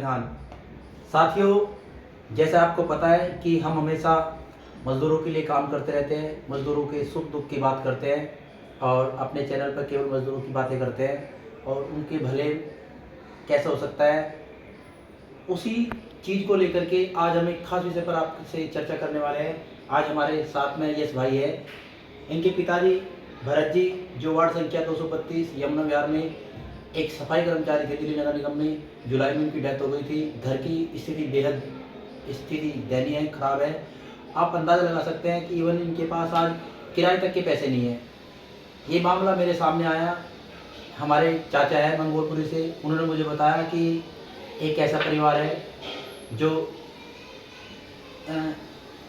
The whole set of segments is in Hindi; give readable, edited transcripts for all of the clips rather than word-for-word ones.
खान। साथियों, जैसा आपको पता है कि हम हमेशा मज़दूरों के लिए काम करते रहते हैं, मज़दूरों के सुख दुख की बात करते हैं और अपने चैनल पर केवल मज़दूरों की बातें करते हैं और उनके भले कैसा हो सकता है, उसी चीज़ को लेकर के आज हम एक खास विषय पर आपसे चर्चा करने वाले हैं। आज हमारे साथ में यश भाई है। इनके पिताजी भरत जी, जो वार्ड संख्या 232 यमुना विहार में एक सफाई कर्मचारी थे दिल्ली नगर निगम में, जुलाई में उनकी डेथ हो गई थी। घर की स्थिति बेहद दयनीय है, खराब है। आप अंदाज़ा लगा सकते हैं कि इवन इनके पास आज किराए तक के पैसे नहीं हैं। ये मामला मेरे सामने आया, हमारे चाचा है मंगोलपुरी से, उन्होंने मुझे बताया कि एक ऐसा परिवार है जो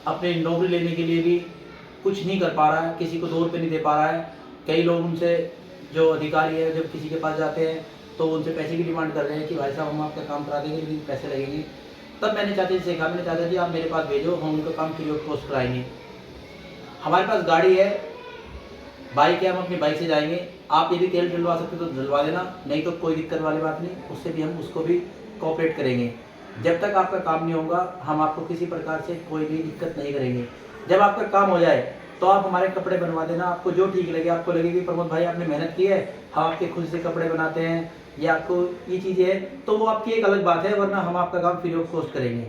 अपनी नौकरी लेने के लिए भी कुछ नहीं कर पा रहा है, किसी को 2 रुपये नहीं दे पा रहा है। कई लोग उनसे, जो अधिकारी है, जब किसी के पास जाते हैं तो उनसे पैसे की डिमांड कर रहे हैं कि भाई साहब हम आपका काम करा देंगे लेकिन पैसे लगेंगे। तब मैंने चाचा जी से कहा, मैंने चाचा जी आप मेरे पास भेजो, हम उनका काम फ्री ऑफ कॉस्ट कराएंगे। हमारे पास गाड़ी है, बाइक है, हम अपनी बाइक से जाएंगे। आप यदि तेल डलवा सकते तो डलवा देना, नहीं तो कोई दिक्कत वाली बात नहीं, उससे भी हम उसको भी कोऑपरेट करेंगे। जब तक आपका काम नहीं होगा हम आपको किसी प्रकार से कोई भी दिक्कत नहीं करेंगे। जब आपका काम हो जाए तो आप हमारे कपड़े बनवा देना, आपको जो ठीक लगे। आपको लगे कि प्रमोद भाई आपने मेहनत की है, हम आपके खुद से कपड़े बनाते हैं या आपको ये चीज़ है, तो वो आपकी एक अलग बात है, वरना हम आपका काम फ्री ऑफ कॉस्ट करेंगे।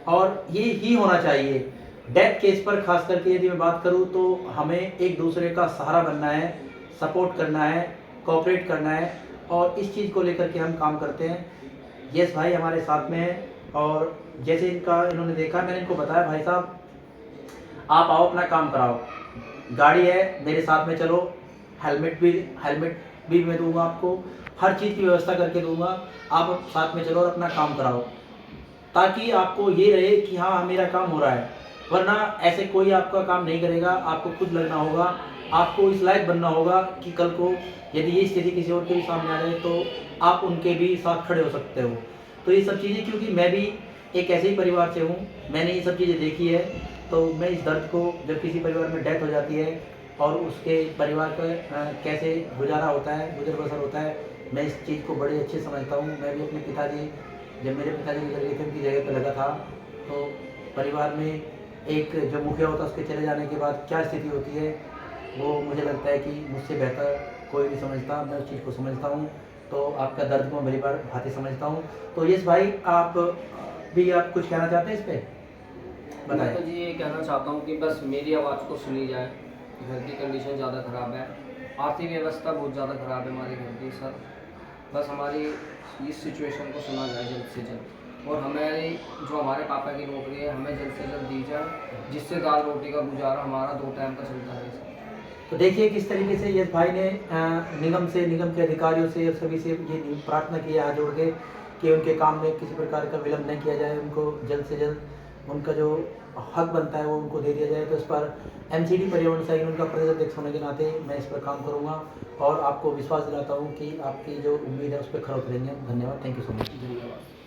और ये ही होना चाहिए। डेथ केस पर खास करके यदि मैं बात करूँ तो हमें एक दूसरे का सहारा बनना है, सपोर्ट करना है, कोऑपरेट करना है और इस चीज़ को लेकर के हम काम करते हैं। यस भाई हमारे साथ में है और जैसे इन्होंने देखा, मैंने इनको बताया भाई साहब आप आओ अपना काम कराओ, गाड़ी है मेरे साथ में चलो, हेलमेट भी मैं दूंगा आपको, हर चीज़ की व्यवस्था करके दूंगा, आप साथ में चलो और अपना काम कराओ, ताकि आपको ये रहे कि हाँ मेरा काम हो रहा है। वरना ऐसे कोई आपका काम नहीं करेगा, आपको खुद लगना होगा, आपको इस लायक बनना होगा कि कल को यदि ये स्थिति किसी और के भी सामने आ जाए तो आप उनके भी साथ खड़े हो सकते हो। तो ये सब चीज़ें, क्योंकि मैं भी एक ऐसे ही परिवार से हूँ, मैंने ये सब चीज़ें देखी है, तो मैं इस दर्द को, जब किसी परिवार में डेथ हो जाती है और उसके परिवार का कैसे गुजारा होता है, गुजर बसर होता है, मैं इस चीज़ को बड़े अच्छे समझता हूँ। मैं भी अपने पिताजी, जब मेरे पिताजी गुजर गए थे उनकी जगह पर लगा था, तो परिवार में एक जो मुखिया होता है उसके चले जाने के बाद क्या स्थिति होती है, वो मुझे लगता है कि मुझसे बेहतर कोई नहीं समझता। मैं उस चीज़ को समझता हूँ, तो आपका दर्द को मेरी बार भांति समझता हूँ। तो यस भाई आप कुछ कहना चाहते हैं इस पर? मैं तो जी ये कहना चाहता हूँ कि बस मेरी आवाज़ को सुनी जाए। घर की कंडीशन ज़्यादा ख़राब है, आर्थिक व्यवस्था बहुत ज़्यादा ख़राब है हमारे घर की सर। बस हमारी इस सिचुएशन को सुना जाए जल्द से जल्द, और हमारे पापा की नौकरी है हमें जल्द से जल्द दी जाए, जिससे दाल रोटी का गुजारा हमारा 2 टाइम का चलता है। तो देखिए किस तरीके से यश भाई ने निगम के अधिकारियों से और सभी से ये प्रार्थना की है हाथ जोड़ के कि उनके काम में किसी प्रकार का विलम्ब नहीं किया जाए, उनको जल्द से जल्द उनका जो हक बनता है वो उनको दे दिया जाए। तो इस पर एमसीडी परिवहन संघ उनका प्रदेश अध्यक्ष होने के नाते मैं इस पर काम करूँगा और आपको विश्वास दिलाता हूँ कि आपकी जो उम्मीद है उस पर खरा उतरेंगे। धन्यवाद, थैंक यू सो मच। धन्यवाद।